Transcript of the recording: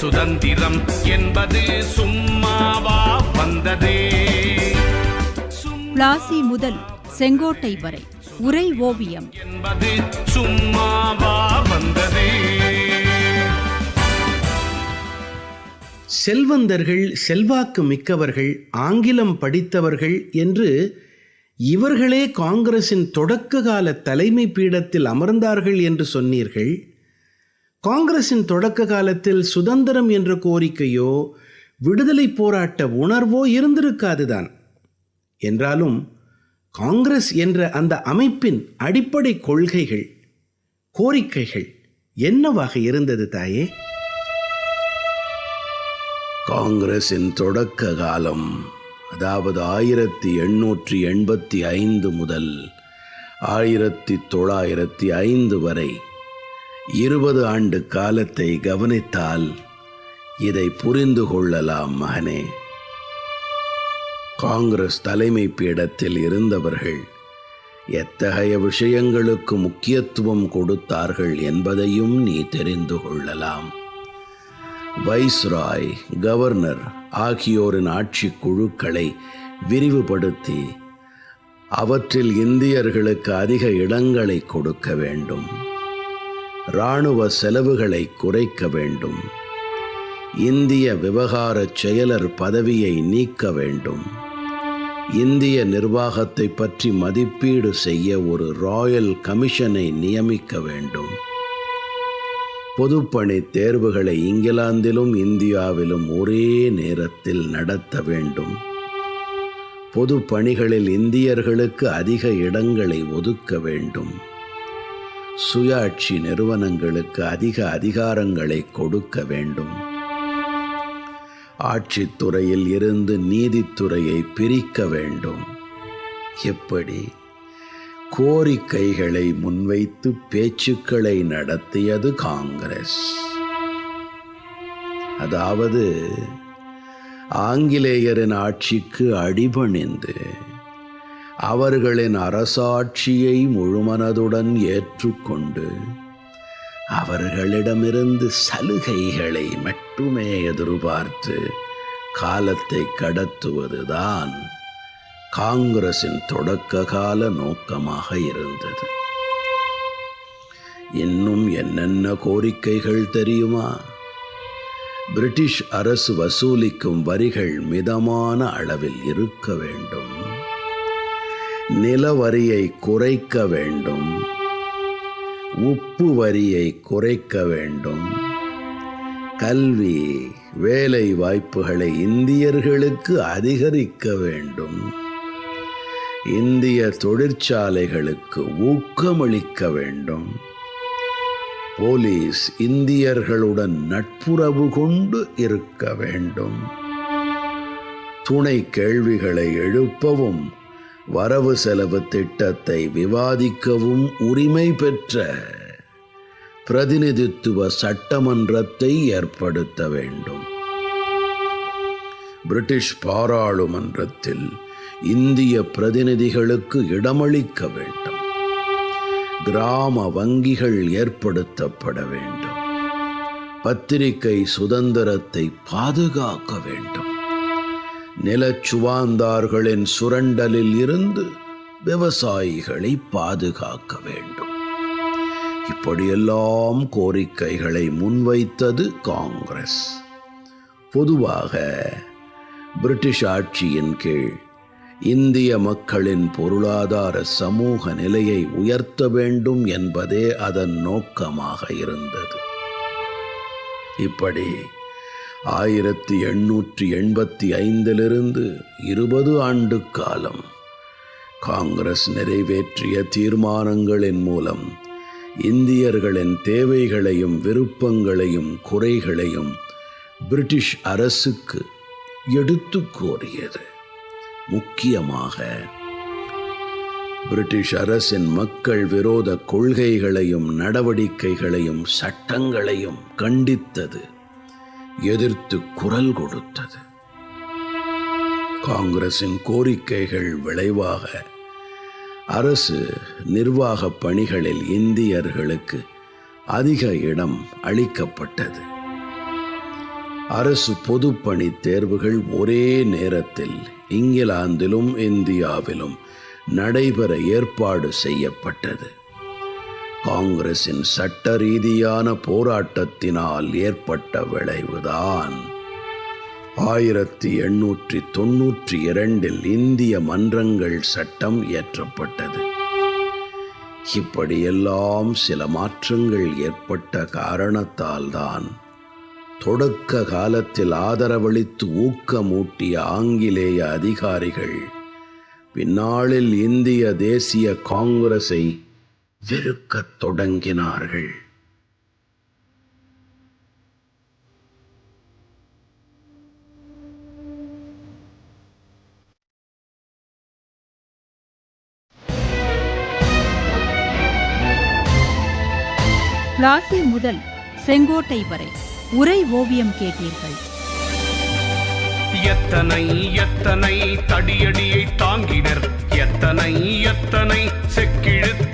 சுதந்திரம் என்பது சும்மாவா வந்ததே. பிளாசி முதல் செங்கோட்டை வரை உரை ஓவியம் என்பது சும்மாவா வந்ததே. செல்வந்தர்கள், செல்வாக்கு மிக்கவர்கள், ஆங்கிலம் படித்தவர்கள் என்று இவர்களே காங்கிரசின் தொடக்க கால தலைமை பீடத்தில் அமர்ந்தார்கள் என்று சொன்னீர்கள். காங்கிரசின் தொடக்க காலத்தில் சுதந்திரம் என்ற கோரிக்கையோ விடுதலை போராட்ட உணர்வோ இருந்திருக்காதுதான். என்றாலும் காங்கிரஸ் என்ற அந்த அமைப்பின் அடிப்படை கொள்கைகள், கோரிக்கைகள் என்னவாக இருந்தது தாயே? காங்கிரசின் தொடக்க காலம், அதாவது 1885 முதல் 1905 வரை 20 ஆண்டு காலத்தை கவனித்தால் இதை புரிந்து கொள்ளலாம் மகனே. காங்கிரஸ் தலைமை பீடத்தில் இருந்தவர்கள் எத்தகைய விஷயங்களுக்கு முக்கியத்துவம் கொடுத்தார்கள் என்பதையும் நீ தெரிந்து கொள்ளலாம். வைஸ்ராய், கவர்னர் ஆகியோரின் ஆட்சி குழுக்களை விரிவுபடுத்தி அவற்றில் இந்தியர்களுக்கு அதிக இடங்களை கொடுக்க வேண்டும். இராணுவ செலவுகளை குறைக்க வேண்டும். இந்திய விவகார செயலர் பதவியை நீக்க வேண்டும். இந்திய நிர்வாகத்தை பற்றி மதிப்பீடு செய்ய ஒரு ராயல் கமிஷனை நியமிக்க வேண்டும். பொதுப்பணி தேர்வுகளை இங்கிலாந்திலும் இந்தியாவிலும் ஒரே நேரத்தில் நடத்த வேண்டும். பொது பணிகளில் இந்தியர்களுக்கு அதிக இடங்களை ஒதுக்க வேண்டும். சுயாட்சி நிறுவனங்களுக்கு அதிக அதிகாரங்களை கொடுக்க வேண்டும். ஆட்சித்துறையில் இருந்து நீதித்துறையை பிரிக்க வேண்டும். எப்படி கோரிக்கைகளை முன்வைத்து பேச்சுக்களை நடத்தியது காங்கிரஸ். அதாவது ஆங்கிலேயரின் ஆட்சிக்கு அடிபணிந்து அவர்களின் அரசாட்சியை முழுமனதுடன் ஏற்றுக்கொண்டு அவர்களிடமிருந்து சலுகைகளை மட்டுமே எதிர்பார்த்து காலத்தை கடத்துவதுதான் காங்கிரசின் தொடக்க கால நோக்கமாக இருந்தது. இன்னும் என்னென்ன கோரிக்கைகள் தெரியுமா? பிரிட்டிஷ் அரசு வசூலிக்கும் வரிகள் மிதமான அளவில் இருக்க வேண்டும். நில வரியை குறைக்க வேண்டும். உப்பு வரியை குறைக்க வேண்டும். கல்வி, வேலை வாய்ப்புகளை இந்தியர்களுக்கு அதிகரிக்க வேண்டும். இந்திய தொழிற்சாலைகளுக்கு ஊக்கமளிக்க வேண்டும். போலீஸ் இந்தியர்களுடன் நட்புறவு கொண்டு இருக்க வேண்டும். துணை கேள்விகளை எழுப்பவும் வரவு செலவு திட்டத்தை விவாதிக்கவும் உரிமை பெற்ற பிரதிநிதித்துவ சட்டமன்றத்தை ஏற்படுத்த வேண்டும். பிரிட்டிஷ் பாராளுமன்றத்தில் இந்திய பிரதிநிதிகளுக்கு இடமளிக்க வேண்டும். கிராம வங்கிகள் ஏற்படுத்தப்பட வேண்டும். பத்திரிகை சுதந்திரத்தை பாதுகாக்க வேண்டும். நிலச்சுவாந்தார்களின் சுரண்டலில் இருந்து விவசாயிகளை பாதுகாக்க வேண்டும். இப்படியெல்லாம் கோரிக்கைகளை முன்வைத்தது காங்கிரஸ். பொதுவாக பிரிட்டிஷ் ஆட்சியின் கீழ் இந்திய மக்களின் பொருளாதார சமூக நிலையை உயர்த்த வேண்டும் என்பதே அதன் நோக்கமாக இருந்தது. இப்படி 1885 20 ஆண்டு காலம் காங்கிரஸ் நிறைவேற்றிய தீர்மானங்களின் மூலம் இந்தியர்களின் தேவைகளையும் விருப்பங்களையும் குறைகளையும் பிரிட்டிஷ் அரசுக்கு எடுத்து கூறியது. முக்கியமாக பிரிட்டிஷ் அரசின் மக்கள் விரோத கொள்கைகளையும் நடவடிக்கைகளையும் சட்டங்களையும் கண்டித்தது, எதிர்த்து குரல் கொடுத்தது. காங்கிரசின் கோரிக்கைகள் விளைவாக அரசு நிர்வாக பணிகளில் இந்தியர்களுக்கு அதிக இடம் அளிக்கப்பட்டது. அரசு பொதுப்பணி தேர்வுகள் ஒரே நேரத்தில் இங்கிலாந்திலும் இந்தியாவிலும் நடைபெற ஏற்பாடு செய்யப்பட்டது. காங்கிரசின் சட்ட ரீதியான போராட்டத்தினால் ஏற்பட்ட விளைவுதான் 1892 இந்திய மன்றங்கள் சட்டம் இயற்றப்பட்டது. இப்படியெல்லாம் சில மாற்றங்கள் ஏற்பட்ட காரணத்தால் தான் தொடக்க காலத்தில் ஆதரவளித்து ஊக்கமூட்டிய ஆங்கிலேய அதிகாரிகள் பின்னாளில் இந்திய தேசிய காங்கிரஸை வெறுக்கத் தொடங்கினார்கள். பிளாசி முதல் செங்கோட்டை வரை உரை ஓவியம் கேட்டீர்கள். எத்தனை எத்தனை தடியடியை தாங்கினர், எத்தனை எத்தனை செக்கிழுத்த